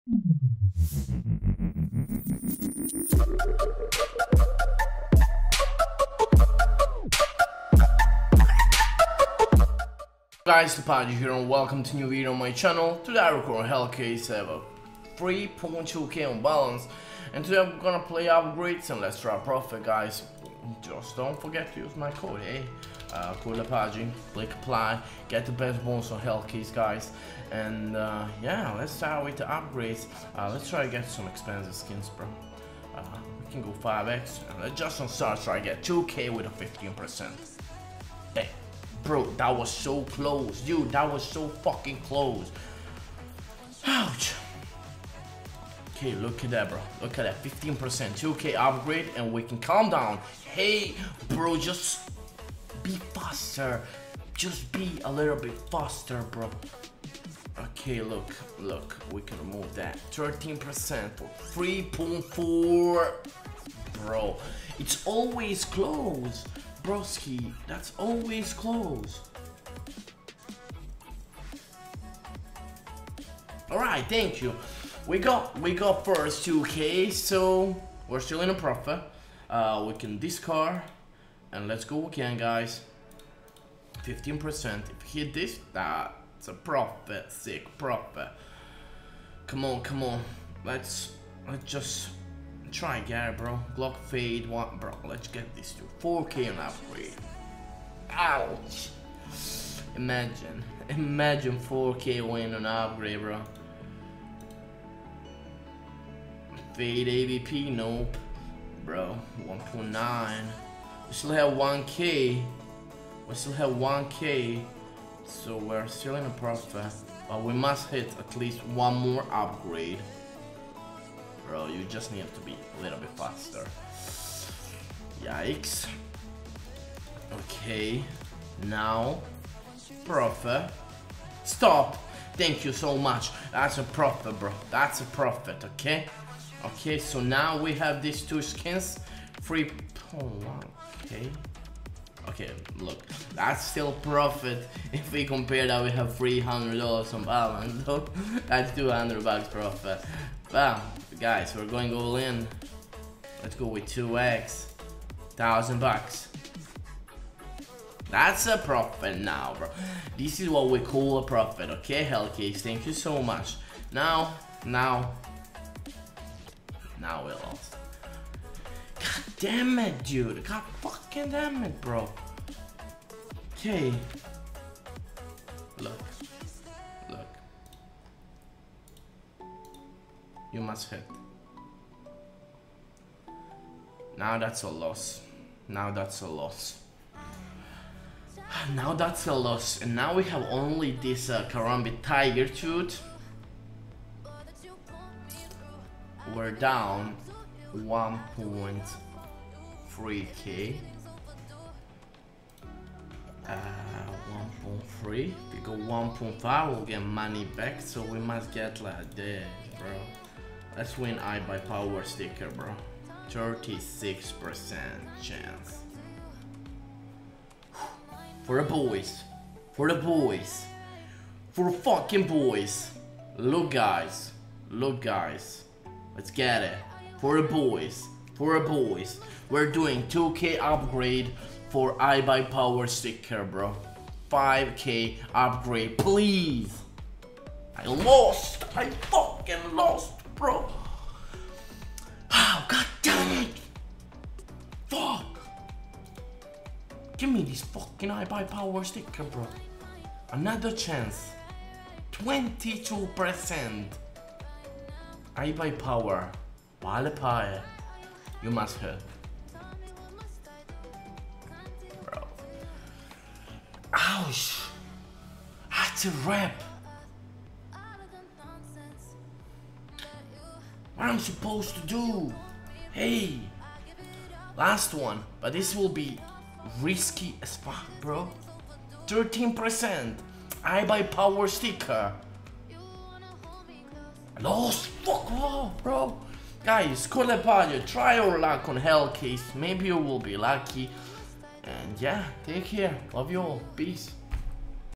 Guys, LEPAJEE here and welcome to a new video on my channel. Today I record Hellcase. I have a 3.2k on balance, and today I'm gonna play upgrades and let's try profit, guys. Just don't forget to use my code, code LEPAJEE, click apply, get the best bonus on Hellcase, guys. And yeah, let's start with the upgrades. Let's try to get some expensive skins, bro. We can go 5x, and let's just on start try to get 2k with a 15%. Hey. Bro, that was so close, dude. That was so fucking close. Ouch. Okay, look at that, bro. Look at that, 15%, 2k upgrade, and we can calm down. Hey, bro, just be faster. Just be a little bit faster, bro. Okay, look, we can remove that. 13% for 3.4. Bro, it's always close. Broski, that's always close. Alright, thank you. We got first 2k, so we're still in a profit. We can discard and let's go again, guys. 15%. If we hit this, that's a profit, sick profit. Come on. Let's just try and get it, bro. Glock fade one, bro. Let's get this to 4k on upgrade. Ouch. Imagine 4k win on upgrade, bro. Fade AVP, nope, bro. 1.9. We still have 1k. So we're still in a profit, but we must hit at least one more upgrade. Bro, you just need to be a little bit faster. Yikes. Okay, now profit. Stop. Thank you so much. That's a profit, bro. That's a profit. Okay. Okay. So now we have these two skins. Free. Oh, okay. Okay. Look, that's still profit. If we compare that, we have $300 on balance. That's $200 profit. Wow. Guys, we're going all in. Let's go with 2x. $1,000. That's a profit now, bro. This is what we call a profit, okay, Hellcase? Thank you so much. Now we lost. God damn it, dude. God fucking damn it, bro. Okay. Look. You must hit. Now that's a loss. And now we have only this Karambit Tiger Tooth. We're down 1.3k. 1.3. If we go 1.5, we'll get money back. So we must get like this, bro. Let's win I by power sticker, bro. 36% chance. For the boys. For fucking boys. Look guys. Let's get it. For the boys. We're doing 2k upgrade for I by power sticker, bro. 5k upgrade, please. I fucking lost, bro. Oh, god damn it. Fuck. Give me this fucking I by power sticker, bro. Another chance. 22%. I by power. LEPAJEE. You must hit. Bro. Ouch. That's a rep. What am I supposed to do? Hey. Last one. But this will be risky as fuck, bro. 13%. I by power sticker. Lost. Fuck off, bro. Guys, code LEPAJEE. Try your luck on Hellcase. Maybe you will be lucky. And yeah, take care. Love you all. Peace.